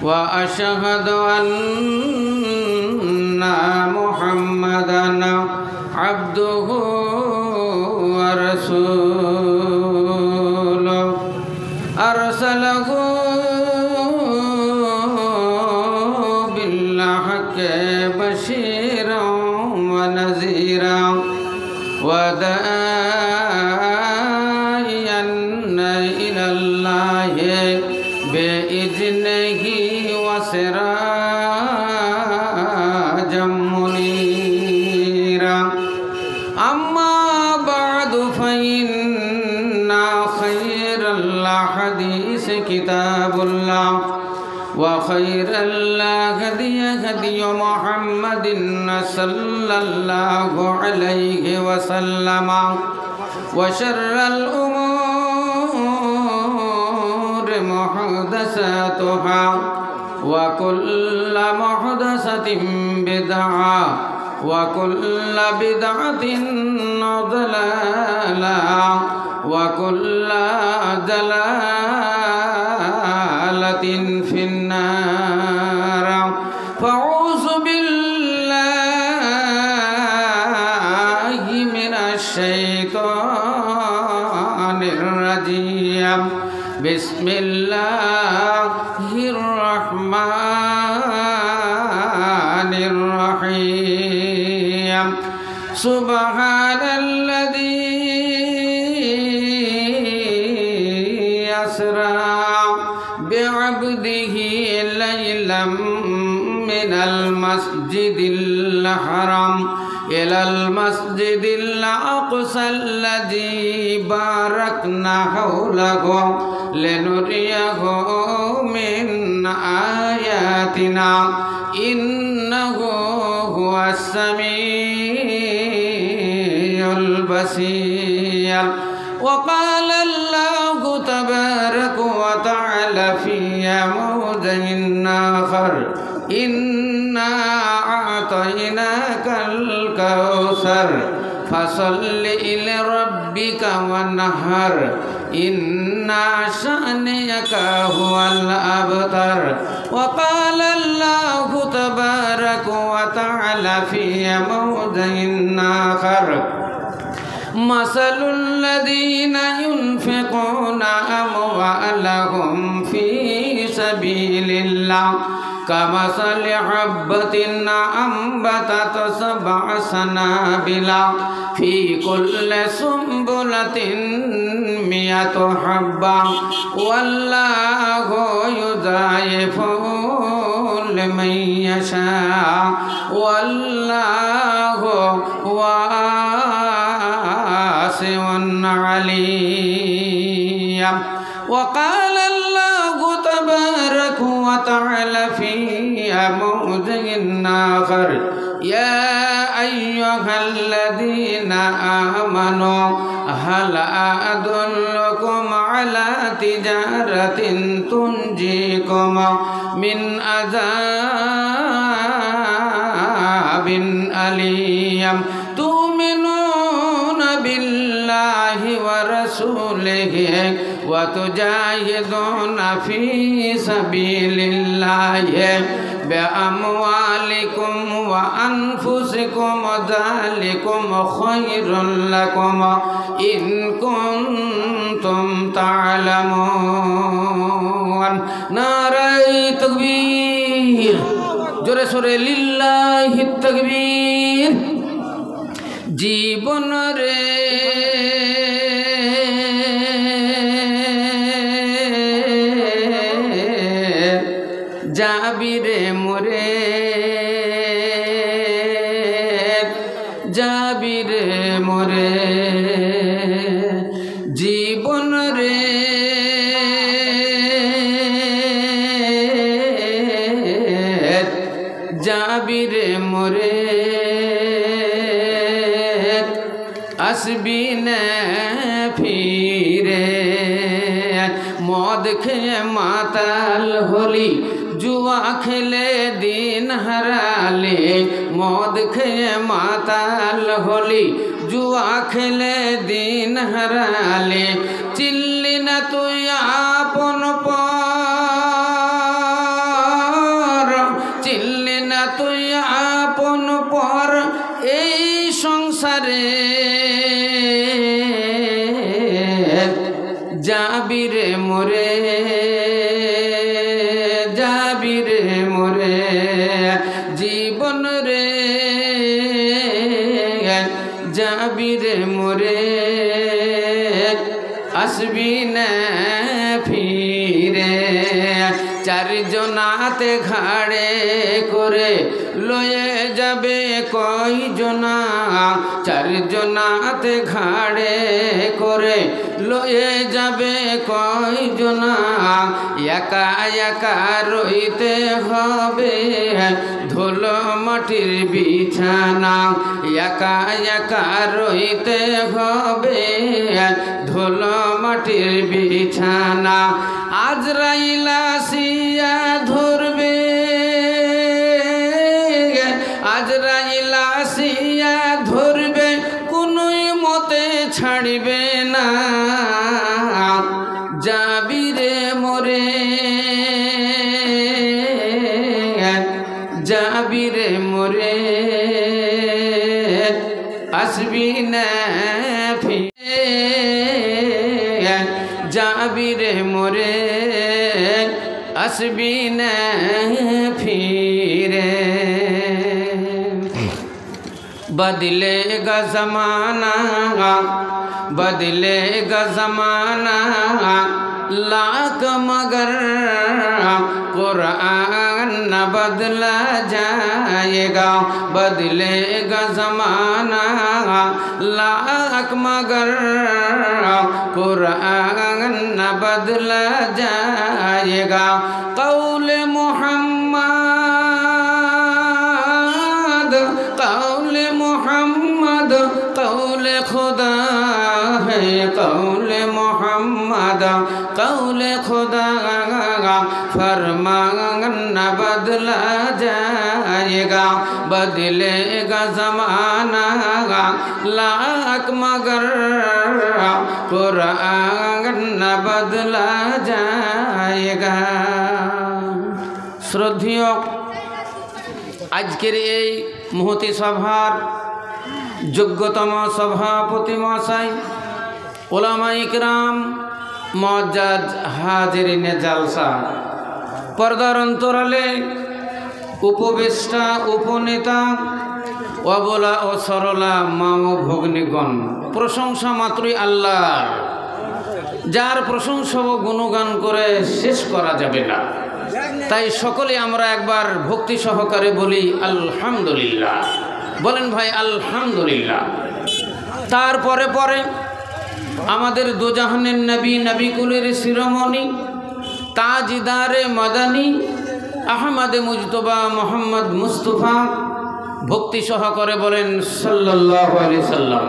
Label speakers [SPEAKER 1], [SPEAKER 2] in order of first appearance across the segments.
[SPEAKER 1] وأشهد أن محمدًا عبده ورسوله أرسله بالحق بشيرا ونذيرا وداعيا إلى الله بإذنه وسراجا منيرا أما بعد فإن خير الحديث كتاب الله وخير الهدي هدي محمد صلى الله عليه وسلم وشر الأمور محدثاتها وكل محدثة بدعة وكل بدعة ضلالة وكل ضلالة في النار فأعوذ بالله من الشيطان الرجيم بسم الله الرحمن الرحيم سبحان الذي أسرى بعبده ليلا من المسجد الحرام إلى المسجد الأقصى الذي باركنا حوله لنريه من آياتنا إنه هو السميع البصير وقال الله تبارك وتعالى في موضع آخر إنا أعطيناك الكوثر فصل لربك وانحر إن شأنك هو الأبتر وقال الله تبارك وتعالى في موضع آخر مثل الذين ينفقون أموالهم في سبيل الله كمثل حبة أنبتت 7 سنابل في كل سنبلة 100 حبة والله يضاعف لمن يشاء والله واسع عليم وقال الله تبارك وتعالى في موضع آخر يا أيها الذين آمنوا هل أدلكم على تجارة تنجيكم من عذاب أليم تؤمنون بالله ورسوله وتجاهدون في سبيل الله بأموالكم وأنفسكم ذلكم خير لكم إن كنتم تعلمون نعرہ تکبیر জোরে সোরে লিল্লাহি তাকবীর জীবন রে যাবি রে মোরে যাবি রে মোরে জীবন রে যাবি রে মোরে আসবি না ফিরে মদ খেয়ে মাতাল হলি जुआ खेले दिन हराले मौद खेये माताल होली जुआ खेले दिन हराले चिल्ली न तु आपन তুই আপন পর এই সংসারে যাবি রে মোরে যাবি রে মোরে জীবন রে যাবি রে মোরে আসবি না ফিরে চারজনাতে ঘাড়ে করে লয়ে যাবে কয়জনা চারজনাতে ঘাড়ে করে লয়ে যাবে কয়জনা একা একা রইতে হবে ধুলো মাটির বিছানা একা একা রইতে হবে ধুলো মাটির বিছানা আজরাইল আসিয়া ধরবে আজরাইল আসিয়া ধরবে কোনোই মতে ছাড়বে না যাবি রে মোরে যাবি রে মোরে আসবি না ফিরে যাবি রে মোরে আসবি না ফিরে बदलेगा ज़माना बदलेगा ज़माना लाख मगर कुरान न बदला जाएगा बदलेगा ज़माना लाख मगर कुरान न बदला जाएगा कौल मोहम्मद कौल खुदा है कौल मोहम्मद कौल खुदा फरमान न बदला जाएगा बदलेगा ज़माना लाख मगर कुरान न बदला जाएगा। श्रद्धेय आजकेर এই মহতি সভার যোগ্যতম সভাপতি মহাশয় ওলামা ইকরাম মুআজ্জাজ হাজিরিনে জালসা পর্দার অন্তরালে উপবেষ্টা উপনেতা অবলা ও সরলা মা ও ভগ্নীগণ প্রশংসা মাত্রই আল্লাহর যার প্রশংসা ও গুণগান করে শেষ করা যাবে না তাই সকলে আমরা একবার ভক্তি সহকারে বলি আলহামদুলিল্লাহ বলেন ভাই আলহামদুলিল্লাহ। তারপরে পরে আমাদের দোজাহানের নবী নবিকুলের শিরোমণি তাজদারে মাদানী আহমদ মুজতবা মোহাম্মদ মুস্তফা ভক্তি সহকারে বলেন সাল্লাল্লাহু আলাইহি সাল্লাম।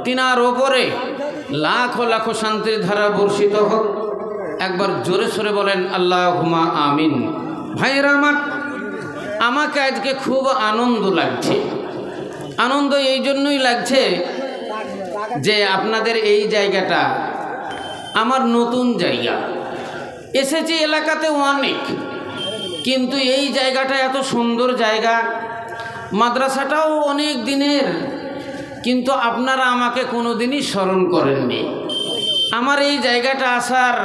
[SPEAKER 1] তিনার ওপরে লাখো লাখো শান্তির ধারা বর্ষিত হোক একবার জোরে সোরে বলেন আল্লাহুম্মা আমিন। ভাইরা আমার আমাকে আজকে খুব আনন্দ লাগছে আনন্দ এই জন্যই লাগছে যে আপনাদের এই জায়গাটা আমার নতুন জায়গা এসেছি এলাকাতে অনেক কিন্তু এই জায়গাটা এত সুন্দর জায়গা মাদ্রাসাটাও অনেক দিনের কিন্তু আপনারা আমাকে কোনো দিনই স্মরণ করেননি আমার এই জায়গাটা আসার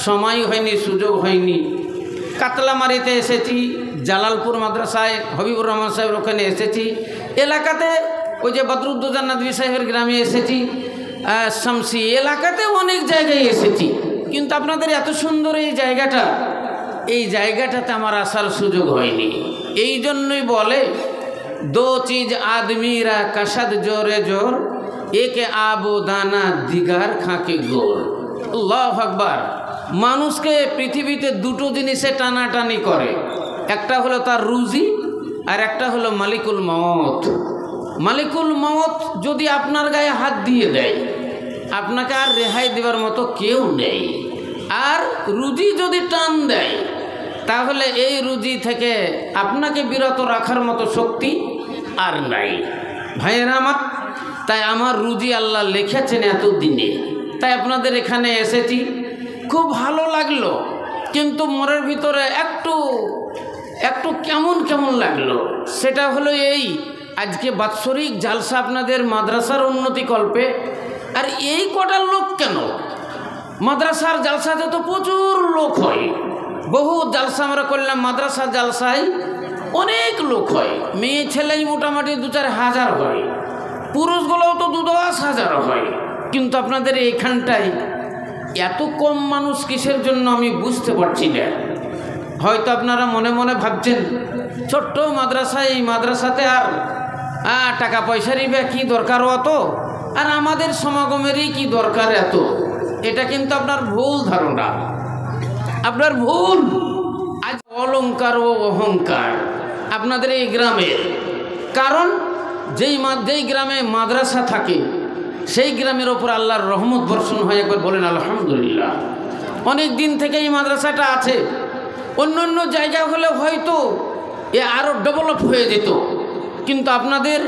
[SPEAKER 1] সময় হয়নি সুযোগ হয়নি কাতলামারিতে এসেছি জালালপুর মাদ্রাসায় হবিবুর রহমান সাহেবের ওখানে এসেছি এলাকাতে ওই যে বদরুদ্দোজা নদভী সাহেবের গ্রামে এসেছি শামসি এলাকাতে অনেক জায়গায় এসেছি কিন্তু আপনাদের এত সুন্দর এই জায়গাটাতে আমার আসার সুযোগ হয়নি এই জন্যই বলে দো চিজ আদমিরা কাসাদ জোরে জোর একে আবো দানা দিগার খাঁকে গোর আল্লাহু আকবার মানুষকে পৃথিবীতে দুটো জিনিসে টানাটানি করে একটা হলো তার রুজি আর একটা হলো মালিকুল মওত মালিকুল মওত যদি আপনার গায়ে হাত দিয়ে দেয় আপনাকে আর রেহাই দেওয়ার মতো কেউ নেই আর রুজি যদি টান দেয় তাহলে এই রুজি থেকে আপনাকে বিরত রাখার মতো শক্তি আর নাই ভাইয়েরা আমার তাই আমার রুজি আল্লাহ লিখেছেন এত দিনে তাই আপনাদের এখানে এসেছি খুব ভালো লাগলো কিন্তু মনের ভিতরে একটু একটু কেমন কেমন লাগলো। সেটা হলো এই, আজকে বাৎসরিক জালসা আপনাদের মাদ্রাসার উন্নতি কল্পে, আর এই কটা লোক কেন? মাদ্রাসার জালসাতে তো প্রচুর লোক হয়, বহু জালসা আমরা করলাম, মাদ্রাসার জালসায় অনেক লোক হয়, মেয়ে ছেলেই মোটামুটি 2-4 হাজার হয়, পুরুষগুলোও তো 2-10 হাজার হয়, কিন্তু আপনাদের এইখানটায় এত কম মানুষ কিসের জন্য আমি বুঝতে পারছি না। হয়তো আপনারা মনে মনে ভাবছেন ছোট্ট মাদ্রাসা, এই মাদ্রাসাতে আর টাকা পয়সারই বা কী দরকার অত, আর আমাদের সমাগমেরই কি দরকার এত। এটা কিন্তু আপনার ভুল ধারণা, আপনার ভুল। আজ অলংকার ও অহংকার আপনাদের এই গ্রামের, কারণ যেই গ্রামে মাদ্রাসা থাকে সেই গ্রামের ওপর আল্লাহর রহমত বর্ষণ হয়। একবার বলেন আলহামদুলিল্লাহ। অনেক দিন থেকে এই মাদ্রাসাটা আছে, অন্য অন্য জায়গা হলে হয়তো এ আরও ডেভেলপ হয়ে যেত, কিন্তু আপনাদের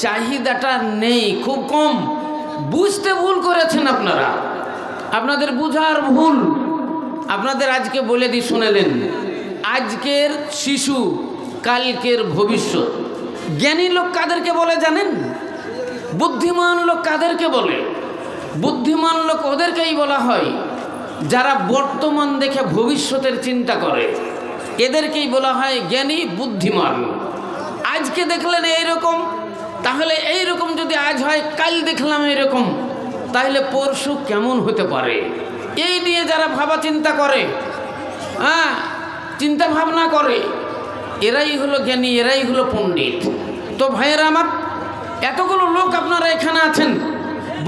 [SPEAKER 1] চাহিদাটা নেই, খুব কম। বুঝতে ভুল করেছেন আপনারা, আপনাদের বুঝার ভুল। আপনাদের আজকে বলে দিই, শুনেলেন, আজকের শিশু কালকের ভবিষ্যৎ। জ্ঞানী লোক কাদেরকে বলে জানেন? বুদ্ধিমান লোক কাদেরকে বলে? বুদ্ধিমান লোক ওদেরকেই বলা হয় যারা বর্তমান দেখে ভবিষ্যতের চিন্তা করে, এদেরকেই বলা হয় জ্ঞানী বুদ্ধিমান। আজকে দেখলেন এইরকম, তাহলে এইরকম যদি আজ হয়, কাল দেখলাম এরকম, তাহলে পরশু কেমন হতে পারে, এই নিয়ে যারা ভাবা চিন্তা করে, চিন্তা ভাবনা করে, এরাই হলো জ্ঞানী, এরাই হলো পণ্ডিত। তো ভাইয়েরা আমার, এতগুলো লোক আপনারা এখানে আছেন,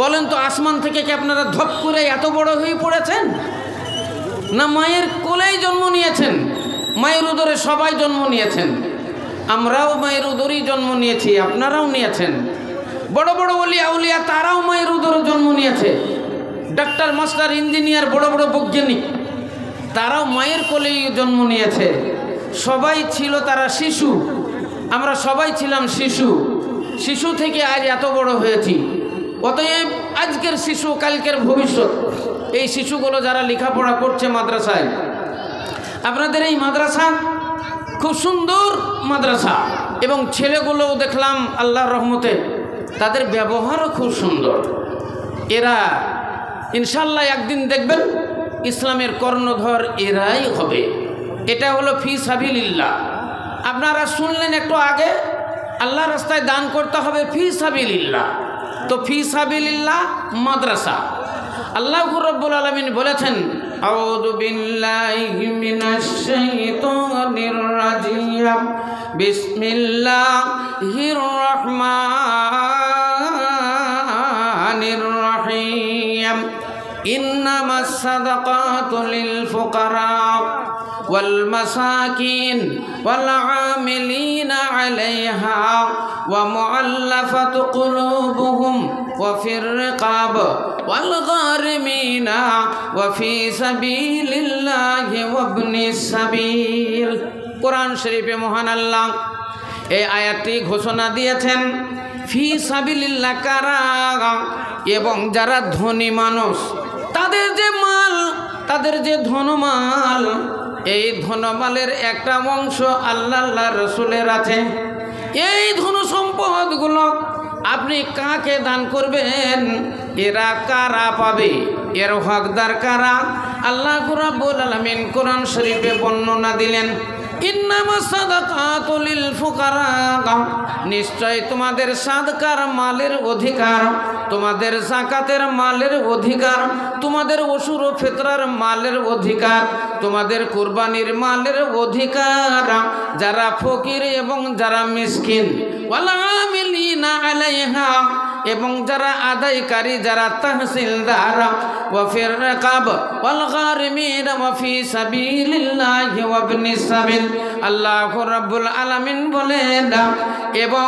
[SPEAKER 1] বলেন তো আসমান থেকে কি আপনারা ধপ করে এত বড় হয়ে পড়েছেন, না মায়ের কোলেই জন্ম নিয়েছেন? মায়ের উদরে সবাই জন্ম নিয়েছেন, আমরাও মায়ের উদরেই জন্ম নিয়েছি, আপনারাও নিয়েছেন। বড় বড় ওলিয়া উলিয়া তারাও মায়ের উদরে জন্ম নিয়েছে। ডাক্তার, মাস্টার, ইঞ্জিনিয়ার, বড় বড় বৈজ্ঞানিক, তারাও মায়ের কোলেই জন্ম নিয়েছে। সবাই ছিল তারা শিশু, আমরা সবাই ছিলাম শিশু। শিশু থেকে আজ এত বড় হয়েছি। অতএব আজকের শিশু কালকের ভবিষ্যৎ। এই শিশুগুলো যারা লেখাপড়া করছে মাদ্রাসায়, আপনাদের এই মাদ্রাসা খুব সুন্দর মাদ্রাসা, এবং ছেলেগুলোও দেখলাম আল্লাহর রহমতে তাদের ব্যবহারও খুব সুন্দর। এরা ইনশাল্লাহ একদিন দেখবেন ইসলামের কর্ণধর এরাই হবে। এটা হলো ফি সাবিলিল্লাহ। আপনারা শুনলেন একটু আগে, আল্লাহ রাস্তায় দান করতে হবে ফি সাবিলিল্লাহ। তো ফি সাবিলিল্লাহ মাদ্রাসা, আল্লাহ রাব্বুল আলামিন বলেছেন, আউযু বিল্লাহি মিনাশ শাইতানির রাজিম, বিসমিল্লাহির রহমানির রহিম, ইন্নামাস সাদাকাতু লিল ফুকারা ওয়াল মাসাকিন ওয়াল আমিলিনা আলাইহা ওয়া মুআল্লাফাতু কুলুবুহুম ওয়া ফির রিকাব ওয়াল গারিমিনা ওয়া ফি সাবিলিল্লাহি ওয়া ইবনিস সাবিল। কোরআন শরীফে মহান আল্লাহ এই আয়াতটি ঘোষণা দিয়েছেন, ফি সাবিলিল্লাহ কারা, এবং যারা ধনী মানুষ, তাদের যে মাল, তাদের যে ধনমাল, এই ধনমালের একটা অংশ আল্লাহ রসুলের আছে। এই ধন সম্পদগুলো আপনি কাকে দান করবেন, এরা কারা পাবে, এর হকদার কারা? আল্লাহ রাব্বুল আলামিন কোরআন শরীফে বর্ণনা দিলেন, ইন্নামাস সাদাকাতু লিল ফুকারা, নিশ্চয় তোমাদের সাদকার মালের অধিকার, তোমাদের যাকাতের মালের অধিকার, তোমাদের উশুর ও ফিতরার মালের অধিকার, তোমাদের কুরবানির মালের অধিকার যারা ফকির এবং যারা মিসকিন, ওয়াল আমিলিনা আলাইহা, এবং যারা আদায়কারী, যারা তহসিলদার, ওয়া ফির রিকাব ওয়াল গারিমিন ওয়া ফি সাবিলিল্লাহি ওয়া ইবনিস সাবিল। আল্লাহ রাব্বুল আলামিন বলেন, এবং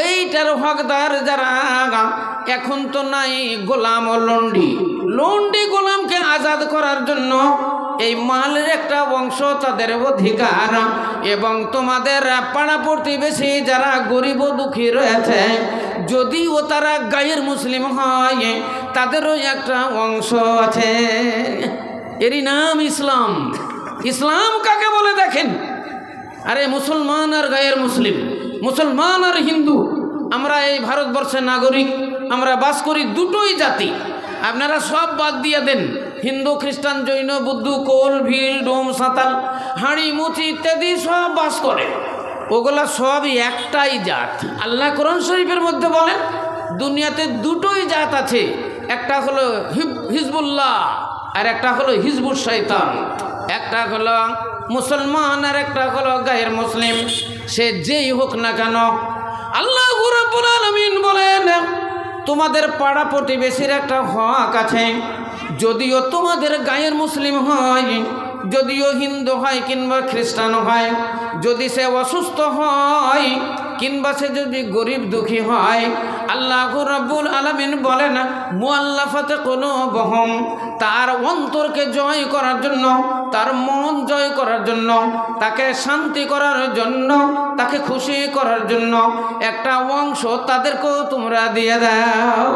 [SPEAKER 1] এইটার হকদার যারা, এখন তো নাই গোলাম ও লন্ডি, লন্ডি গোলামকে আজাদ করার জন্য এই মালের একটা অংশ তাদের অধিকার, এবং তোমাদের পাড়া প্রতিবেশী যারা গরিব ও দুঃখী রয়েছে, যদিও তারা গায়ের মুসলিম হয়, তাদেরও একটা অংশ আছে। এরই নাম ইসলাম। ইসলাম কাকে বলে দেখেন, আরে মুসলমান আর গায়ের মুসলিম, মুসলমান আর হিন্দু, আমরা এই ভারতবর্ষের নাগরিক, আমরা বাস করি দুটোই জাতি। আপনারা সব বাদ দিয়ে দেন, হিন্দু খ্রিস্টান জৈন বৌদ্ধ কোল ভিল ডোম সাঁতাল হাঁড়ি মুচি ইত্যাদি সব বাস করে, ওগুলা সবই একটাই জাত। আল্লাহ কোরআন শরীফের মধ্যে বলেন দুনিয়াতে দুটোই জাত আছে, একটা হলো হিজবুল্লাহ আর একটা হলো হিজবুল শয়তান। একটা হলো মুসলমান আর একটা হলো গায়ের মুসলিম, সে যেই হোক না কেন। আল্লাহ রাব্বুল আলামিন বলেন তোমাদের পাড়া প্রতিবেশীর একটা হক আছে, যদিও তোমাদের গায়ের মুসলিম হয়, যদিও হিন্দু হয় কিংবা খ্রিস্টান হয়, যদি সে অসুস্থ হয় কিংবা সে যদি গরিব দুঃখী হয়, আল্লাহ রাব্বুল আলামিন বলেন মুআল্লাফাতে কুলুবুহুম, তার অন্তরকে জয় করার জন্য, তার মন জয় করার জন্য, তাকে শান্তি করার জন্য, তাকে খুশি করার জন্য একটা অংশ তাদেরকেও তোমরা দিয়ে দাও।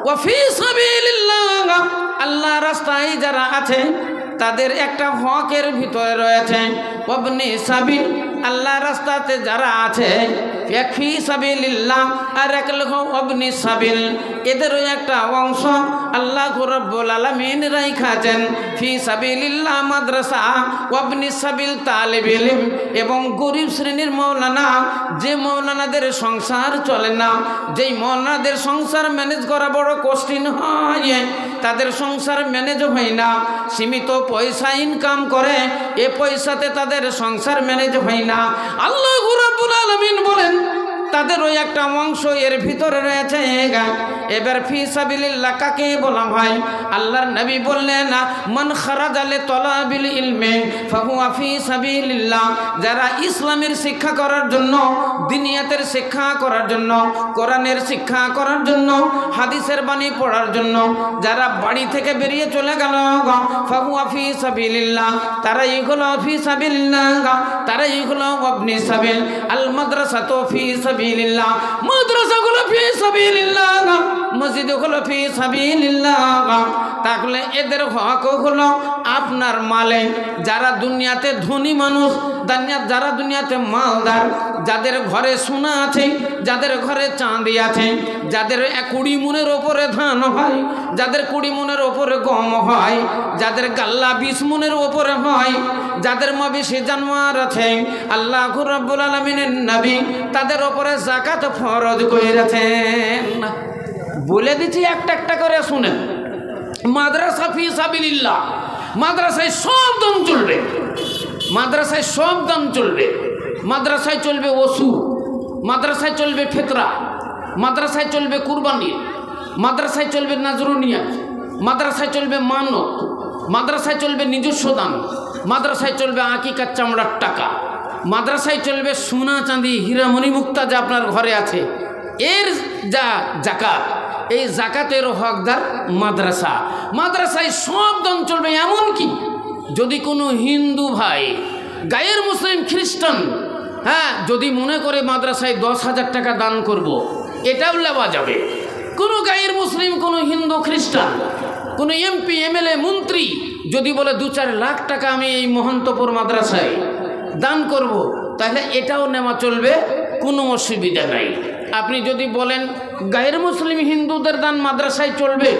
[SPEAKER 1] ওয়া ফি সাবিলিল্লাহ, আল্লাহ রাস্তায় যারা আছে তাদের একটা হকের ভিতরে রয়েছে ওয়াবনি সাবিল, আল্লাহ রাস্তাতে যারা আছে এক ফি সাবিলিল্লাহ আর এক লেখো ওয়াবনি সাবিল, এদেরও একটা অংশ আল্লাহ রাব্বুল আলামিন রাইখাছেন। ফি সাবিলিল্লাহ মাদ্রাসা, ওয়াবনি সাবিল তালিব ইলম, এবং গরিব শ্রেণীর মৌলানা, যে মৌলানাদের সংসার চলে না, যেই মৌলানাদের সংসার ম্যানেজ করা বড় কঠিন হয়, তাদের সংসার ম্যানেজ হয় না, সীমিত পয়সা ইনকাম করে, এ পয়সাতে তাদের সংসার ম্যানেজ হয় না। আল্লাহ রাব্বুল আলামিন বলেন তাদের ওই একটা অংশ এর ভিতরে রয়েছে। এবার ফি সাবিলিল্লাহ কাকে বলা হয়? আল্লাহর নবী বললেন মান খারাজা লিতলাবিল ইলমি ফাহুয়া ফি সাবিলিল্লাহ, যারা ইসলামের শিক্ষা করার জন্য, দিনিয়াতের শিক্ষা করার জন্য, কোরআনের শিক্ষা করার জন্য, হাদিসের বাণী পড়ার জন্য যারা বাড়ি থেকে বেরিয়ে চলে গেল, ফাহুয়া ফি সাবিলিল্লাহ, তারাই হলো ফি সাবিলিল্লাহ, তারাই হলো ওয়াবনি সাবিল। আল মাদ্রাসাতু ফি সাবিলিল্লাহ, মাদ্রাসাগুলো ফি সাবিলিল্লাহ, মসজিদগুলো ফি সাবিলিল্লাহ। তাহলে এদের হক হলো আপনার মালে, যারা দুনিয়াতে ধনী মানুষ, যারা দুনিয়াতে মালদার, যাদের ঘরে সোনা আছে, যাদের ঘরে চাঁদি আছে, যাদের 20 মনের ওপরে ধান হয়, যাদের 20 মনের ওপরে গম হয়, যাদের গাল্লা 20 মনের ওপরে হয়, যাদের মবেশি জানোয়ার আছে, আল্লাহ রাব্বুল আলামিনের নবী তাদের ওপরে যাকাত ফরজ করেছেন। বলে দিচ্ছি একটা একটা করে শুনেন। মাদ্রাসা ফি সাবিলিল্লাহ, মাদ্রাসায় সব দান চলবে, মাদ্রাসায় সব দান চলবে। মাদ্রাসায় চলবে ওসু, মাদ্রাসায় চলবে ফিতরা, মাদ্রাসায় চলবে কুরবানি, মাদ্রাসায় চলবে নাজরুনিয়া, মাদ্রাসায় চলবে মানত, মাদ্রাসায় চলবে নিজস্ব দান, মাদ্রাসায় চলবে আকিকার চামড়ার টাকা, মাদ্রাসায় চলবে সোনা চাঁদি হীরা মণিমুক্তা যা আপনার ঘরে আছে, এর যা জাকাত, এই জাকাতের হকদার মাদ্রাসা। মাদ্রাসায় সব দান চলবে। এমনকি যদি কোনো হিন্দু ভাই, গায়ের মুসলিম খ্রিস্টান, যদি মনে করে মাদ্রাসায় 10,000 টাকা দান করব, এটাও নেওয়া যাবে। কোনো গায়ের মুসলিম, কোনো হিন্দু খ্রিস্টান, কোনো এমপি এমএলএ মন্ত্রী যদি বলে 2-4 লাখ টাকা আমি এই মহন্তপুর মাদ্রাসায় দান করব, তাহলে এটাও নেওয়া চলবে, কোনো অসুবিধা নাই। আপনি যদি বলেন গায়ের মুসলিম হিন্দুদের দান মাদ্রাসায় চলবে,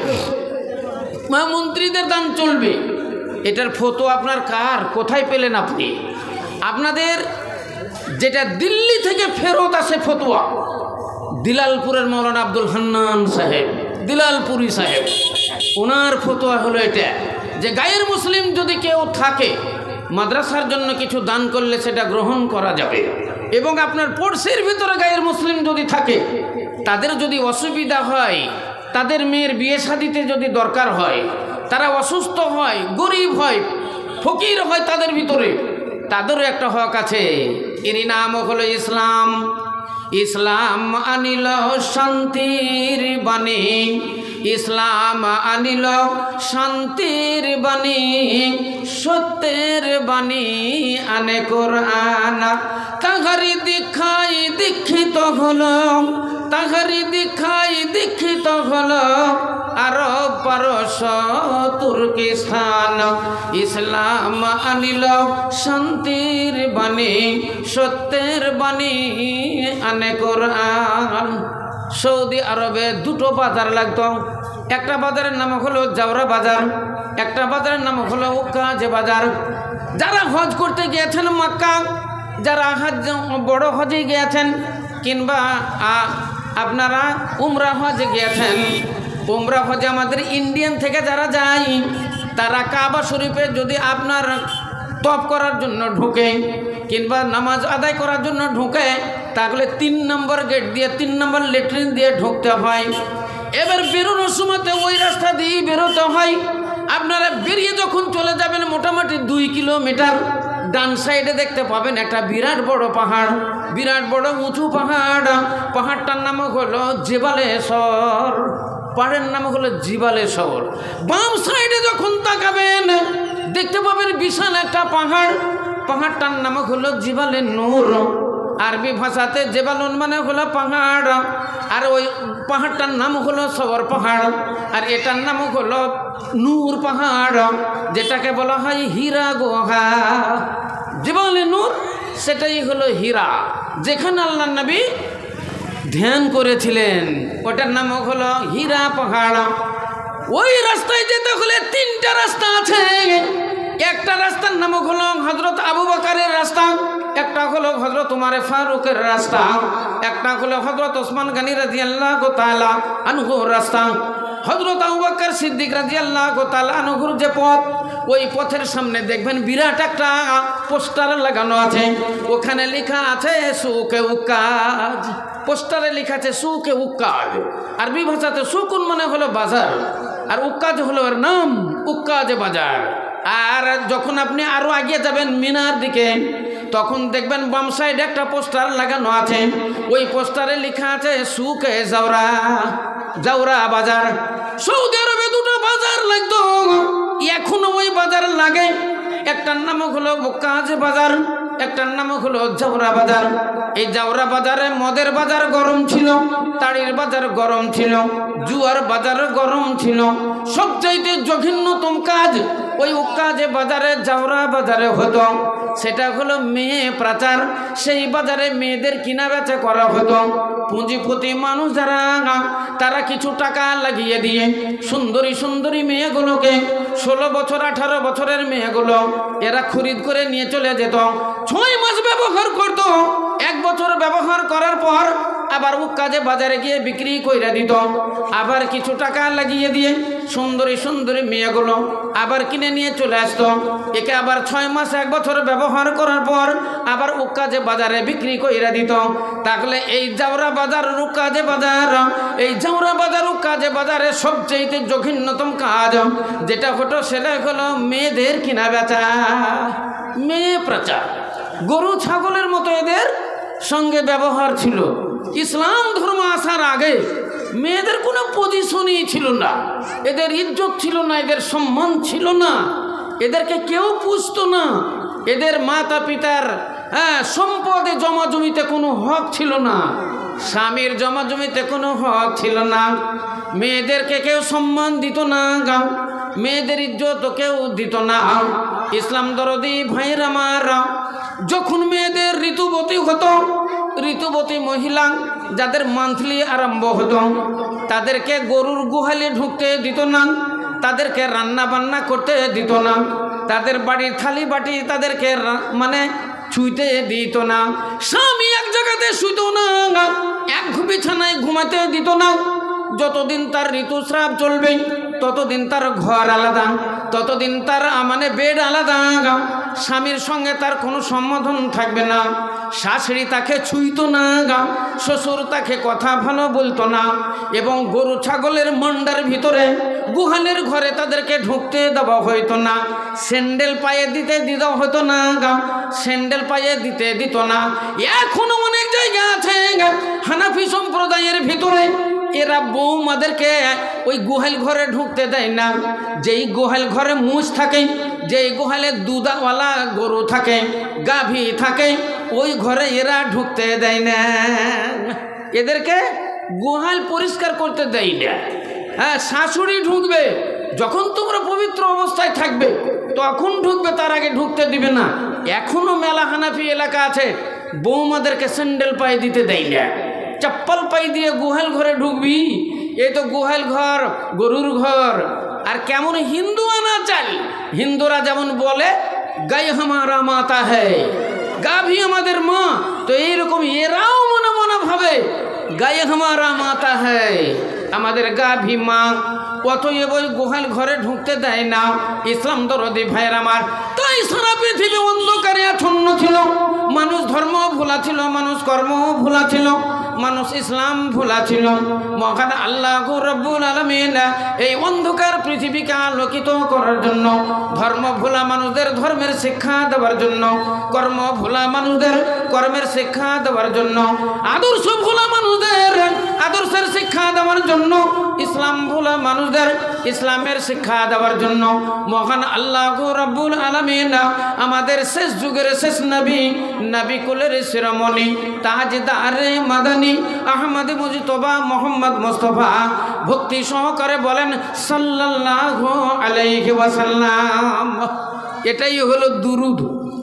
[SPEAKER 1] মন্ত্রীদের দান চলবে, এটার ফতোয়া আপনার কার, কোথায় পেলেন আপনি? আপনাদের যেটা দিল্লি থেকে ফেরত আসে ফতোয়া, দিলালপুরের মৌলানা আব্দুল হান্নান সাহেব, দিলালপুরি সাহেব, ওনার ফতোয়া হলো এটা যে গায়ের মুসলিম যদি কেউ থাকে, মাদ্রাসার জন্য কিছু দান করলে সেটা গ্রহণ করা যাবে। এবং আপনার পড়শির ভিতরে গায়ের মুসলিম যদি থাকে, তাদের যদি অসুবিধা হয়, তাদের মেয়ের বিয়ে শাদিতে যদি দরকার হয়, তারা অসুস্থ হয়, গরিব হয়, ফকির হয়, তাদের ভিতরে তাদেরও একটা হক আছে। এরই নাম হলো ইসলাম। ইসলাম আনিল শান্তির বাণী, ইসলাম আনিল শান্তির বাণী, সত্যের বাণী আনে কোরআন, তাহা তাহারি দীক্ষায় দীক্ষিত হলো, তাহারি দীক্ষায় দীক্ষিত হলো আরব পারস্য তুর্কিস্তান। ইসলাম আনিল শান্তির বাণী, সত্যের বাণী আনে কোরআন। সৌদি আরবে দুটো বাজার লাগতো, একটা বাজারের নাম হলো জাওরা বাজার, একটা বাজারের নাম হলো উক্কাজ বাজার। যারা হজ করতে গিয়েছেন মক্কা, যারা বড় হজে গিয়েছেন কিংবা আপনারা উমরা হজে গিয়েছেন, উমরা হজে আমাদের ইন্ডিয়ান থেকে যারা যায় তারা কাবা শরীফে যদি আপনার তপ করার জন্য ঢুকে কিংবা নামাজ আদায় করার জন্য ঢুকে, তাহলে 3 নম্বর গেট দিয়ে 3 নম্বর লেট্রিন দিয়ে ঢুকতে হয়। এবার বেরোনোর সময়তে ওই রাস্তা দিয়ে বেরোতে হয়। আপনারা বেরিয়ে যখন চলে যাবেন মোটামুটি 2 কিলোমিটার, ডান সাইডে দেখতে পাবেন একটা বিরাট বড় পাহাড়, বিরাট বড় উঁচু পাহাড়। পাহাড়টার নাম হলো জিবালেশ্বর, পাহাড়ের নাম হলো জিবালেশ্বর। বাম সাইডে যখন তাকাবেন দেখতে পাবেন বিশাল একটা পাহাড়, পাহাড়টার নাম হলো জিবালে নূর। আরবি ভাষাতে জেবালুন মানে হলো পাহাড়, আর ওই পাহাড়টার নাম হলো সবর পাহাড়, আর এটার নাম হলো নূর পাহাড়, যেটাকে বলা হয় হীরা গুহা। জেবালে নূর সেটাই হলো হীরা, যেখানে আল্লাহর নবী ধ্যান করেছিলেন, ওটার নাম হলো হীরা পাহাড়। ওই রাস্তায় যেতে হলে 3টা রাস্তা আছে। একটা রাস্তার নাম হলো হযরত আবু বকরের রাস্তা, একটা হলো হযরত উমর ফারুকের রাস্তা, একটা হলো হযরত ওসমান গনি রাদিয়াল্লাহু তাআলা আনহুর রাস্তা। হযরত আবু বকর সিদ্দিক রাদিয়াল্লাহু তাআলা আনহুর যে পথ, ওই পথের সামনে দেখবেন বিরাট একটা পোস্টার লাগানো আছে, ওখানে লেখা আছে সুকে উক্কাজ। পোস্টারে লেখা আছে সুকে উক্কাজ। আরবি ভাষাতে সুকুন মানে হলো বাজার, আর উক্কাজ হলো এর নাম, উক্কাজ বাজার। আর যখন আপনি আরো এগিয়ে যাবেন মিনার দিকে, তখন দেখবেন বাম সাইডে একটা পোস্টার লাগানো আছে, ওই পোস্টারে লেখা আছে সুকে জাওরা, জাওরা বাজার। সৌদি আরবে দুটো বাজার লাগতো, এখনো ওই বাজার লাগে। একটার নাম হলো উক্কাজ বাজার, একটার নাম হলো জাওরা বাজার। এই জাওরা বাজারে মদের বাজার গরম ছিল, তাড়ির বাজার গরম ছিল, জুয়ার বাজার গরম ছিল। সবচাইতে জঘন্যতম কাজ ওই উক্কাজ বাজারে, জাওরা বাজারে হতো, সেটা হলো মেয়ে পাচার। সেই বাজারে মেয়েদের কিনা বেচা করা হতো। পুঁজিপতি মানুষ যারা, তারা কিছু টাকা লাগিয়ে দিয়ে সুন্দরী সুন্দরী মেয়েগুলোকে, 16 বছর 18 বছরের মেয়েগুলো এরা খরিদ করে নিয়ে চলে যেত। 6 মাস ব্যবহার করত, 1 বছর ব্যবহার করার পর আবার উক্কাজে বাজারে গিয়ে বিক্রি কইরা দিত। আবার কিছু টাকা লাগিয়ে দিয়ে সুন্দরী সুন্দরী মেয়েগুলো আবার কিনে নিয়ে চলে আসতো। একে আবার 6 মাস 1 বছর ব্যবহার করার পর আবার উক্কাজে বাজারে বিক্রি কইরা দিত। তাহলে এই জাওরা বাজার, উক্কাজে বাজার, এই জাওরা বাজার উক্কাজে বাজারে সবচেয়ে জঘন্যতম কাজ যেটা হতো সেটা হলো মেয়েদের কিনা বেচা, মেয়ে প্রচার। গরু ছাগলের মতো এদের সঙ্গে ব্যবহার ছিল। ইসলাম ধর্ম আসার আগে মেয়েদের কোনো পজিশনই ছিল না, এদের ইজ্জত ছিল না, এদের সম্মান ছিল না, এদেরকে কেউ পুষতো না, এদের মাতা পিতার সম্পদে জমা জমিতে কোনো হক ছিল না, স্বামীর জমা জমিতে কোনো হক ছিল না, মেয়েদেরকে কেউ সম্মান দিত না, মেয়েদের ইজ্জত কেউ দিত না। ইসলাম দরদি ভাইয়ের আমার, যখন মেয়েদের ঋতুবতী হতো, ঋতুবতী মহিলা যাদের মান্থলি আরম্ভ হতো, তাদেরকে গরুর গুহালে ঢুকতে দিত না, তাদেরকে রান্না বান্না করতে দিত না, তাদের বাড়ির থালি বাটি তাদেরকে মানে ছুঁইতে দিত না, স্বামী এক জায়গাতে শুইত না, এক বিছানায় ঘুমাতে দিত না। যতদিন তার ঋতুস্রাব চলবে ততদিন তার ঘর আলাদা, ততদিন তার মানে বেড আলাদা, স্বামীর সঙ্গে তার কোনো সম্বোধন থাকবে না, শাশুড়ি তাকে ছুঁইতো না, শ্বশুর তাকে কথা ভালো বলতো না, এবং গরু ছাগলের মন্ডার ভিতরে গুহালের ঘরে তাদেরকে ঢুকতে দেওয়া হইতো না, স্যান্ডেল পায়ে দিতে দেওয়া হতো না, স্যান্ডেল পায়ে দিতে দিত না। এখনো অনেক জায়গা আছে হানাফি সম্প্রদায়ের ভিতরে এরা বৌমাদেরকে ওই গুহাল ঘরে ঢুকতে দেয় না। যেই গুহাল ঘরে মুষ থাকে, যেই গুহালে দুধওয়ালা গরু থাকে, গাভী থাকে, ওই ঘরে এরা ঢুকতে দেয় না, এদেরকে গোহাল পরিষ্কার করতে দেয় না। হ্যাঁ, শাশুড়ি ঢুকবে যখন তোমরা পবিত্র অবস্থায় থাকবে তখন ঢুকবে, তার আগে ঢুকতে দিবে না। এখনো মেলা হানাফি এলাকা আছে বৌমাদেরকে স্যান্ডেল পায়ে দিতে দেয় না, চপ্পল পায়ে দিয়ে গোহাল ঘরে ঢুকবি, এই তো গোহাল ঘর গরুর ঘর। আর কেমন হিন্দু আনা চাল, হিন্দুরা যেমন বলে গায়ে হামারা মাতা হ্যায়, গাভী আমাদের মা, তো এইরকম এরাও মনে মনে ভাবে গায়ে হামারা মাতা হ্যায়, আমাদের গাভী মা। অতএব ওই গোহাল ঘরে ঢুকতে দেয় না ইসলাম দরদি ভাইয়ের আমার। তাই সারা পৃথিবী অন্ধকারে আচ্ছন্ন ছিল, মানুষ ধর্ম ভোলা ছিল, মানুষ কর্ম ভোলা ছিল, মানুষ ইসলাম ভোলা ছিল। মহান আল্লাহ রব্বুল আলামিন এই অন্ধকার পৃথিবীকে আলোকিত করার জন্য, ধর্ম ভোলা মানুষদের ধর্মের শিক্ষা দেওয়ার জন্য, কর্ম ভোলা মানুষদের কর্মের শিক্ষা দেওয়ার জন্য, আদর্শ ভোলা মানুষদের আদর্শের শিক্ষা দেওয়ার জন্য, ইসলাম ভোলা মানুষদের ইসলামের শিক্ষা দেওয়ার জন্য মহান আল্লাহ রব্বুল আলামিন আমাদের শেষ যুগের শেষ নবী, নবী কুলের শিরোমণি তাজদারে মাদানী আহমদ মুজতবা মোহাম্মদ মুস্তাফা ভক্তি সহকারে বলেন সাল্লাল্লাহু আলাইহি ওয়াসাল্লাম। এটাই হলো দুরুদ।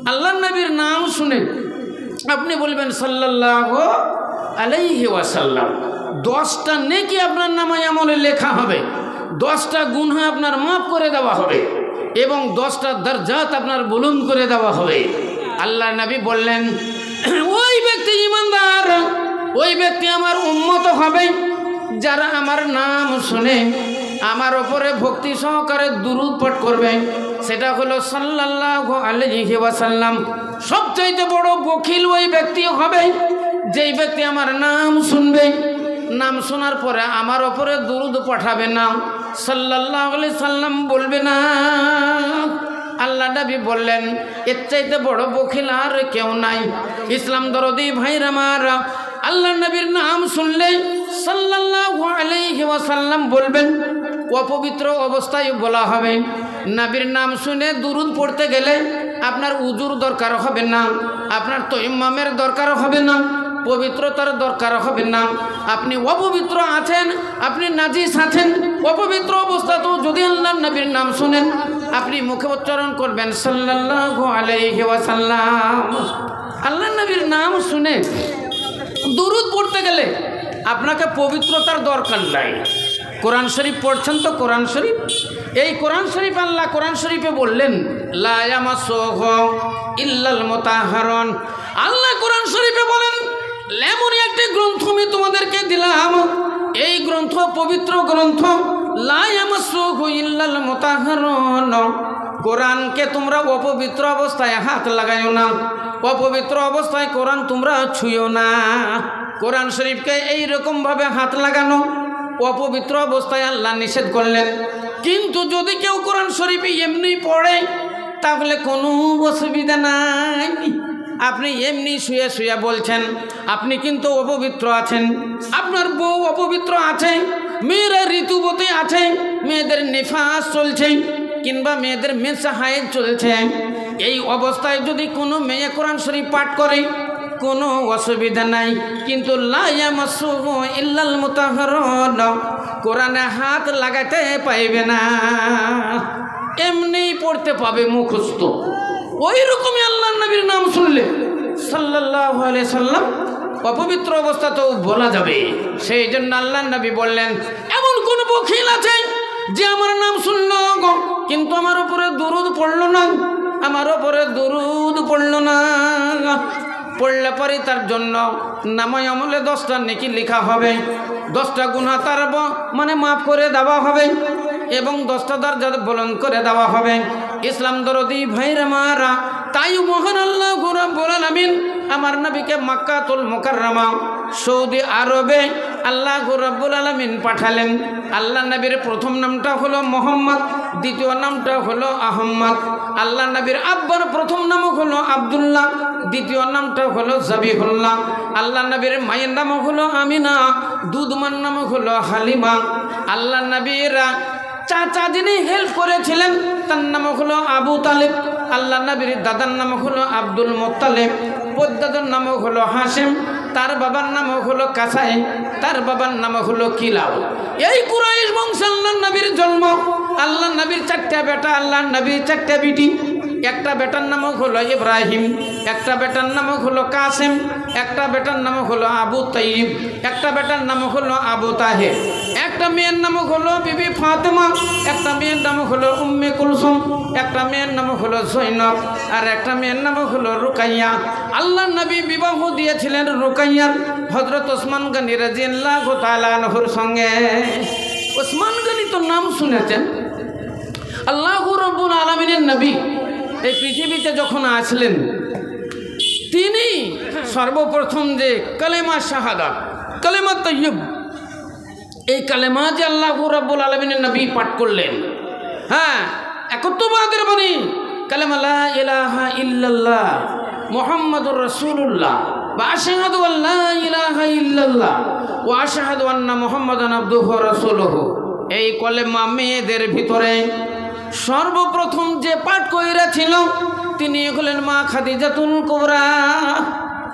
[SPEAKER 1] আল্লাহর নবীর নাম শুনে আপনি বলবেন সাল্লাল্লাহু আলাইহি ওয়াসাল্লাম, 10টা নেকি আপনার নামে আমলে লেখা হবে, 10টা গুনাহ আপনার মাফ করে দেওয়া হবে এবং 10টা দরজাত আপনার বুলন্দ করে দেওয়া হবে। আল্লাহ নবী বললেন ওই ব্যক্তি ঈমানদার, ওই ব্যক্তি আমার উম্মত হবে যারা আমার নাম শুনে আমার ওপরে ভক্তি সহকারে দুরূদ পাঠ করবে, সেটা হলো সাল্লাল্লাহু আলাইহি ওয়াসাল্লাম। সবচাইতে বড় বখিল ওই ব্যক্তি হবে যেই ব্যক্তি আমার নাম শুনবে, নাম শোনার পরে আমার ওপরে দুরূদ পাঠাবে না, সাল্লাল্লাহু আলাইহি সাল্লাম বলবে না। আল্লাহ নবী বললেন এর চাইতে বড় বখিল আর কেউ নাই। ইসলাম দরদি ভাইরা মারা, আল্লাহ নবীর নাম শুনলে সাল্লাল্লাহু আলাইহি ওয়াসাল্লাম বলবেন, অপবিত্র অবস্থায় বলা হবে। নবীর নাম শুনে দুরূদ পড়তে গেলে আপনার উজুর দরকার হবে না, আপনার তায়াম্মুমের দরকার হবে না, পবিত্রতার দরকার হবে না। আপনি অপবিত্র আছেন, আপনি নাজিস আছেন, অপবিত্র অবস্থাতেও যদি আল্লাহর নবীর নাম শুনেন আপনি মুখে উচ্চারণ করবেন সাল্লাল্লাহু আলাইহি ওয়াসাল্লাম। আল্লাহর নবীর নাম শুনে দুরূদ পড়তে গেলে আপনাকে পবিত্রতার দরকার নাই। কোরআন শরীফ পড়ছেন তো, কোরআন শরীফ, এই কোরআন শরীফ আল্লাহ কোরআন শরীফে বললেন লা ইয়ামাসসুহু ইল্লাল মুতাহহারুন। আল্লাহ কোরআন শরীফে বলেন এমনই একটি গ্রন্থ আমি তোমাদেরকে দিলাম, এই গ্রন্থ পবিত্র গ্রন্থ, লা ইয়ামাসসুহু ইল্লাল মুতাহহারুন। কোরআনকে তোমরা অপবিত্র অবস্থায় হাত লাগাইও না, অপবিত্র অবস্থায় কোরআন তোমরা ছুঁয়ো না। কোরআন শরীফকে এইরকমভাবে হাত লাগানো অপবিত্র অবস্থায় আল্লাহ নিষেধ করলেন। কিন্তু যদি কেউ কোরআন শরীফে এমনি পড়ে তাহলে কোনো অসুবিধা নাই। আপনি এমনি শুয়ে শুয়ে বলছেন আপনি কিন্তু অপবিত্র আছেন, আপনার বউ অপবিত্র আছে, মেয়েরা ঋতুবতী আছে, মেয়েদের নিফাস চলছে কিংবা মেয়েদের মেসা হায়েজ চলছে, এই অবস্থায় যদি কোনো মেয়ে কোরআন শরীফ পাঠ করে কোনো অসুবিধা নাই। কিন্তু লা ইয়ামাসসুহু ইল্লাল মুতাহহারুন, কোরআনে হাত লাগাতে পাইবে না, এমনি পড়তে পাবে মুখস্থ। ওই রকমই আল্লাহর নবীর নাম শুনলে সাল্লাল্লাহু আলাইহি সাল্লাম অপবিত্র অবস্থাতেও বলা যাবে। সেই জন্য আল্লাহর নবী বললেন এমন কোন বখিল আছে যে আমার নাম শুনলো কিন্তু আমার উপরে দুরূদ পড়লো না, আমার উপরে দুরূদ পড়লো না, পড়লে পরে তার জন্য নামায় আমলে 10টা নেকি লেখা হবে, 10টা গুনাহ তার মানে মাফ করে দেওয়া হবে এবং 10টা দরজা বুলন্দ করে দেওয়া হবে। ইসলাম দরদি ভাইরা মারা, তাই মহান আল্লাহ রাব্বুল আলামিন আমার নবীকে মক্কাতুল মুকাররমা সৌদি আরবে আল্লাহ রাব্বুল আলামিন পাঠালেন। আল্লাহ নবীর প্রথম নামটা হলো মোহাম্মদ, দ্বিতীয় নামটা হলো আহমদ। আল্লাহ নবীর আব্বার প্রথম নাম হলো আব্দুল্লাহ, দ্বিতীয় নামটা হলো জাবিহুল্লাহ। আল্লাহ নবীর মায়ের নাম হলো আমিনা, দুধমার নাম হলো হালিমা। আল্লাহ নবীর চাচা যিনি হেল্প করেছিলেন তার নাম হলো আবু তালেব। আল্লাহ নবীর দাদার নাম হলো আব্দুল মুত্তালিব। পদ্মাদর নামও হলো হাসেম, তার বাবার নামও হলো কাসাই, তার বাবার নামও হলো কিলাব। এই কুরাইশ বংশে আল্লাহর নবীর জন্ম। আল্লাহর নবীর 4টা বেটা, আল্লাহর নবীর 4টা বিটি। একটা বেটার নামও হলো ইব্রাহিম, একটা বেটার নামও হলো কাসেম, একটা বেটার নামও হলো আবু তাইব, একটা বেটার নামও হলো আবু তাহের, একটা মেয়ের নামও হলো বিবি ফাতেমা, একটা মেয়ের নামও হলো উম্মে কুলসুম, একটা মেয়ের নামও হলো জৈনব, আর একটা মেয়ের নামও হলো রুকাইয়া। আল্লাহর নবী বিবাহ দিয়েছিলেন রুকাইয়ার হযরত ওসমান গনি রাদিয়াল্লাহু তাআলা আনহুর সঙ্গে। ওসমান গনি তো নাম শুনেছেন। আল্লাহু রাব্বুল আলামিনের নবী এই পৃথিবীতে যখন আসলেন, তিনি সর্বপ্রথম যে কালেমা শাহাদাত, কালেমা তাইয়্যিব, এই কালেমা যে আল্লাহু রাব্বুল আলামিনের নবী পাঠ করলেন, হ্যাঁ, একত্ববাদের বাণী কালেমা লা ইলাহা ইল্লাল্লাহ মুহাম্মাদুর রাসূলুল্লাহ বা আশহাদু আল্লা ইলাহা ইল্লাল্লাহ ওয়া আশহাদু আন্না মুহাম্মাদান আবদুহু ওয়া রাসূলুহু। এই কালেমা মেয়েদের ভিতরে সর্বপ্রথম যে পাঠ কইরাছিল তিনি হলেন মা খাদিজাতুল কুবরা,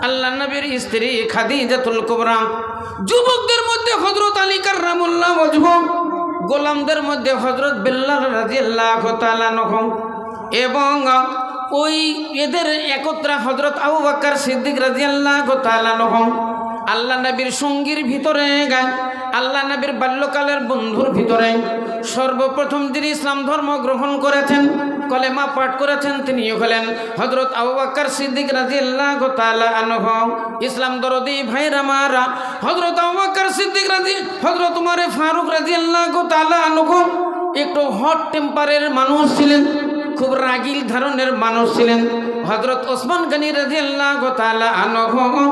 [SPEAKER 1] আল্লাহর নবীর স্ত্রী খাদিজাতুল কুবরা। যুবকদের মধ্যে হযরত আলী কাররামুল্লাহ ওয়াজহু, গোলামদের মধ্যে হযরত বিল্লাল রাদিয়াল্লাহু তাআলা আনহু, এবং ওই এদের একত্রা হযরত আবু বকর সিদ্দিক রাদিয়াল্লাহু তাআলা আনহু। আল্লাহ নবীর সঙ্গীর ভিতরে, আল্লাহ নবীর বাল্যকালের বন্ধুর ভিতরে সর্বপ্রথম যিনি ইসলাম ধর্ম গ্রহণ করেছেন, কলেমা পাঠ করেছেন, তিনি হলেন হযরত আবু বকর সিদ্দিক রাদিয়াল্লাহু তাআলা আনহু। ইসলাম দরদি ভাইরা মারা, হযরত আবু বকর সিদ্দিক হযরত উমর ফারুক রাদিয়াল্লাহু তাআলা আনহু একটু হট টেম্পারের মানুষ ছিলেন, খুব রাগিল ধরনের মানুষ ছিলেন। হযরত ওসমান গনি রাদিয়াল্লাহু তাআলা আনহু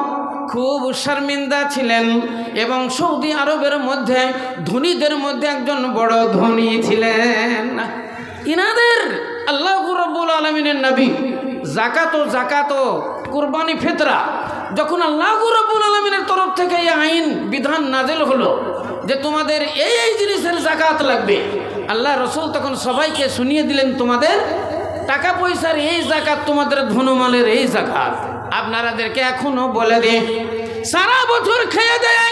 [SPEAKER 1] খুব শর্মিন্দা ছিলেন এবং সৌদি আরবের মধ্যে ধনীদের মধ্যে একজন বড় ধনী ছিলেন। ইনাদের আল্লাহু রাব্বুল আলামিনের নবী জাকাত কুরবানি ফিতরা যখন আল্লাহু রাব্বুল আলামিনের তরফ থেকে এই আইন বিধান নাযিল হলো যে তোমাদের এই জিনিসের জাকাত লাগবে, আল্লাহ রাসূল তখন সবাইকে শুনিয়ে দিলেন তোমাদের টাকা পয়সার এই জাকাত, তোমাদের ধনমালের এই জাকাত। আপনারাদেরকে এখনো বলে দিই, সারা বছর খেয়ে দেয়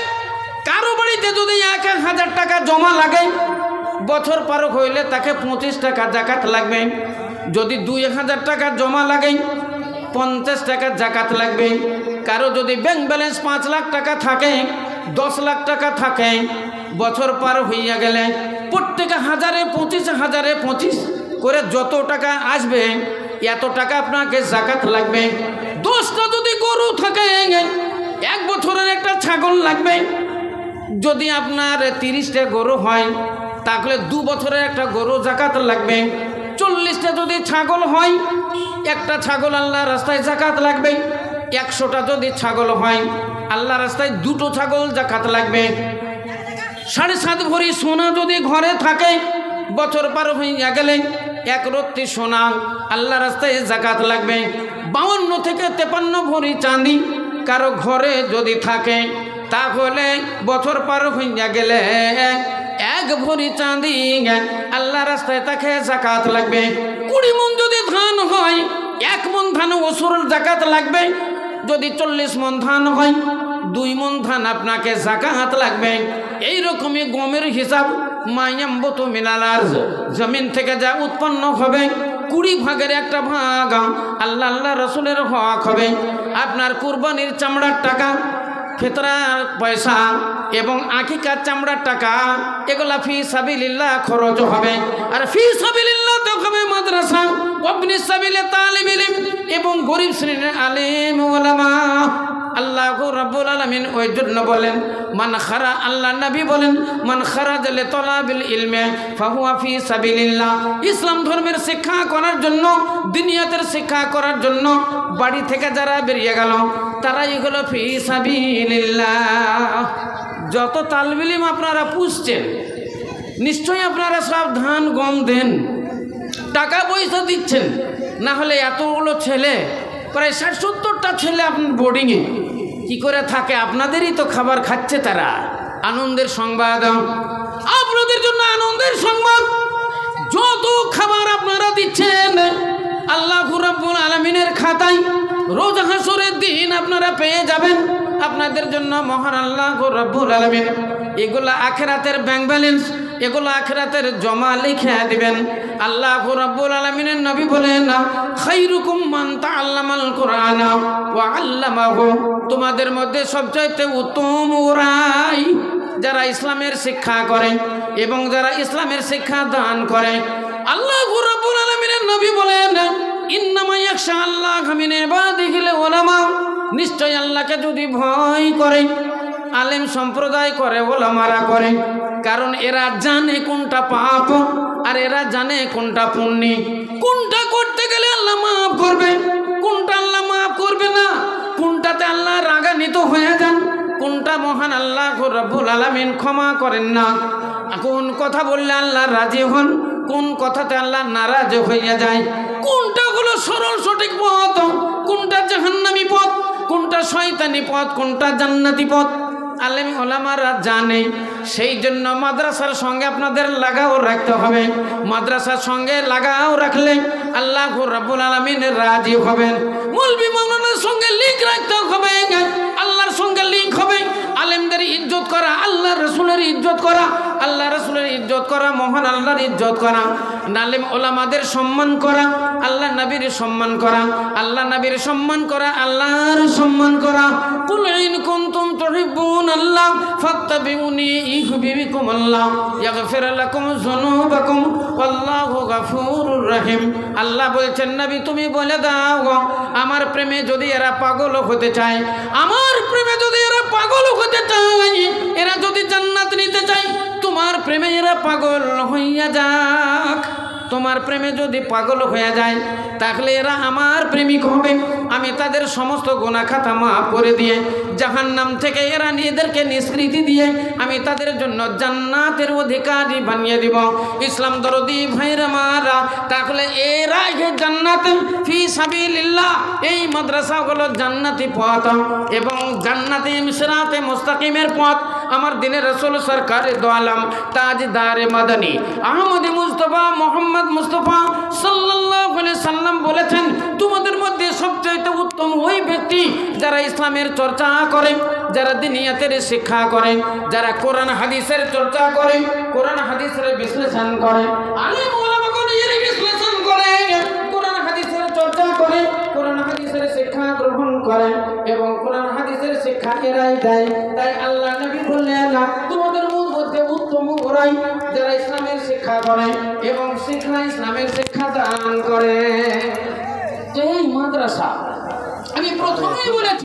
[SPEAKER 1] কারো বাড়িতে যদি 1000 টাকা জমা লাগে, বছর পার হইলে তাকে 25 টাকা জাকাত লাগবে। যদি 2000 টাকা জমা লাগে 50 টাকা জাকাত লাগবে। কারো যদি ব্যাংক ব্যালেন্স 5 লাখ টাকা থাকে, 10 লাখ টাকা থাকে, বছর পার হইয়া গেলে প্রত্যেক 1025 করে যত টাকা আসবে এত টাকা আপনাকে জাকাত লাগবে। 10টা যদি গরু থাকে 1 বছরের একটা ছাগল লাগবে। যদি আপনার 30টা গরু হয় তাহলে 2 বছরের একটা গরু জাকাত লাগবে। 40টা যদি ছাগল হয় একটা ছাগল আল্লাহর রাস্তায় জাকাত লাগবে। 100টা যদি ছাগল হয় আল্লাহর রাস্তায় 2টো ছাগল জাকাত লাগবে। 7.5 ভরি সোনা যদি ঘরে থাকে, বছর পার হইয়া গেলে 1 রত্তি সোনা আল্লাহ রাস্তায় জাকাত লাগবে। 52 থেকে 53 ভরি চাঁদি কারো ঘরে যদি থাকে তাহলে বছর পার হইয়া গেলে 1 ভরি চাঁদি আল্লাহ রাস্তায় তাকে জাকাত লাগবে। 20 মণ যদি ধান হয় 1 মণ ধান ওসুর জাকাত লাগবে। যদি 40 মণ ধান হয় 2 মণ ধান আপনাকে জাকাত লাগবে। এইরকমই গমের হিসাব মায়াম্বতু মিনাল আরজ, জমিন থেকে যা উৎপন্ন হবে 20 ভাগের একটা ভাগ আল্লাহ রাসূলের হক হবে। আপনার কুরবানির চামড়ার টাকা, ফিতরার পয়সা এবং আকিকার চামড়ার টাকা এগুলা ফি সাবিলিল্লাহ খরচ হবে। আর ফি সাবিলিল্লাহ তো হবে মাদ্রাসা, ওয়াবনি সাবিলে তালিব ইলম এবং গরিব শ্রেণীর আলেম ওলামা। আল্লাহু রাব্বুল আলামিন ওই জন্য বলেন মান খারা, আল্লাহ নবী বলেন মান খারাজা লিতালাবিল ইলমি ফাহুয়া ফি সাবিলিল্লাহ। ইসলাম ধর্মের শিক্ষা করার জন্য, দুনিয়াতের শিক্ষা করার জন্য বাড়ি থেকে যারা বেরিয়ে গেল তারাই হলো ফি সাবিলিল্লাহ। যত তালবিল ইলম আপনারা পুষছেন নিশ্চয়ই আপনারা সব ধান গম দেন, টাকা পয়সা দিচ্ছেন, না হলে এতগুলো ছেলে প্রায় 60-70টা ছেলে আপনার বোর্ডিংয়ে কি করে থাকে? আপনাদেরই তো খাবার খাচ্ছে তারা। আনন্দের সংবাদ আপনাদের জন্য, আনন্দের সংবাদ, যত খাবার আপনারা দিচ্ছেন আল্লাহু রাব্বুল আলামিনের খাতায় রোজ হাসরের দিন আপনারা পেয়ে যাবেন। আপনাদের জন্য মহান আল্লাহ রব্বুল আলামিন এগুলো আখিরাতের ব্যাংক ব্যালেন্স, এগুলো আখিরাতের জমা লিখে দিবেন। আল্লাহ রব্বুল আলামিনের নবী বলেন, খায়রুকুম মান তাআল্লামাল কুরআনা ওয়া আল্লামাহু, তোমাদের মধ্যে সবচাইতে উত্তম ওরাই যারা ইসলামের শিক্ষা করে এবং যারা ইসলামের শিক্ষা দান করে। আল্লাহ রাব্বুল আলামিনের নবী বলেন, ইন্নামা ইয়াখশা আল্লাহ মিন ইবাদিহিল উলামা, নিশ্চয় আল্লাহকে যদি ভয় করে আলেম সম্প্রদায় করে, ওলামারা করে, কারণ এরা জানে কোনটা পাপ আর এরা জানে কোনটা পুণ্য, কোনটা করতে গেলে আল্লাহ মাফ করবে, কোনটা আল্লাহ মাফ করবে না, কোনটাতে আল্লাহ রাগান্বিত হয়ে যান, কোনটা মহান আল্লাহ রব্বুল আলামিন ক্ষমা করেন না, কোন কথা বললে আল্লাহ রাজি হন, কোন কথাতে আল্লাহ নারাজ হইয়া যায়, কোনটা হলো সরল সঠিক পথ, কোনটা জাহান্নামী পথ, কোনটা শয়তানি পথ, কোনটা জান্নাতি পথ, আলেম ওলামারা জানে। সেই জন্য মাদ্রাসার সঙ্গে আপনাদের লাগাও রাখতে হবে। মাদ্রাসার সঙ্গে লাগাও রাখলে আল্লাহ রাব্বুল আলামিন রাজি হবেন। মৌলভী মাওলানার সঙ্গে লিঙ্ক রাখতে হবে, আল্লাহর সঙ্গে লিঙ্ক হবে। আলেমদের ইজ্জত করা, আল্লাহ রসুলের ইজ্জত করা, আল্লাহ রসুলের ইজ্জত করা, মহান আল্লাহর ইজ্জত করা, আলেম ওলামাদের সম্মান করা, আল্লাহ নবীর সম্মান করা, আল্লাহ নবীর সম্মান করা, আল্লাহর সম্মান করা। কুল ইন কুনতুম তুহিব্বুন আল্লাহ ফাত্তাবিউনি ইউহিব্বুকুম আল্লাহ ইয়াগফির লাকুম যুনুবাকুম ওয়াল্লাহু গফুরুর রহিম। আল্লাহ বলছেন, নবী তুমি বলে দাও, আমার প্রেমে যদি এরা পাগল হতে চায়, আমার প্রেমে যদি এরা পাগল হতে চায়, এরা যদি জান্নাত নিতে চায়, তোমার প্রেমে এরা পাগল হইয়া যাক। তোমার প্রেমে যদি পাগল হয়ে যায় তাহলে এরা আমার প্রেমিক হবে। আমি তাদের সমস্ত গুনাহ খাতা মাফ করে দিয়ে জাহান্নাম থেকে এরা নিজেদেরকে নিষ্কৃতি দিয়ে আমি তাদের জন্য জান্নাতের অধিকারী বানিয়ে দিব। ইসলাম দরদি ভাইরা মারা, তাহলে এরা জান্নাত ফি সাবিলিল্লাহ, এই মাদ্রাসা হলো জান্নাতি পথ এবং জান্নাতি সিরাতে মুস্তাকিমের পথ। আমার দিনের রাসূল সরকারে দো আলম তাজদারে মাদানী আহমদ মুস্তাফা মোহাম্মদ মুস্তাফা সাল্লাল্লাহু আলাইহি সাল্লাম বলেছেন, তোমাদের মধ্যে সবচেয়ে উত্তম ওই ব্যক্তি যারা ইসলামের চর্চা করে, যারা দিনিয়াতের শিক্ষা করে, যারা কোরআন হাদিসের চর্চা করে, কোরআন হাদিসের বিশ্লেষণ করে, আলেম ওলামাগণ এর বিশ্লেষণ করে, কোরআন হাদিসের চর্চা করে, কোরআন হাদিসের শিক্ষা গ্রহণ করে এবং কোরআন হাদিসের শিক্ষা এরাই দেয়। তাই আল্লাহ নবী বললেন, তোমাদের মধ্যে উত্তম ওরাই যারা ইসলামের শিক্ষা করে এবং ইসলামের শিক্ষা দান করে। এই মাদ্রাসা আমি প্রথমেই বলেছি।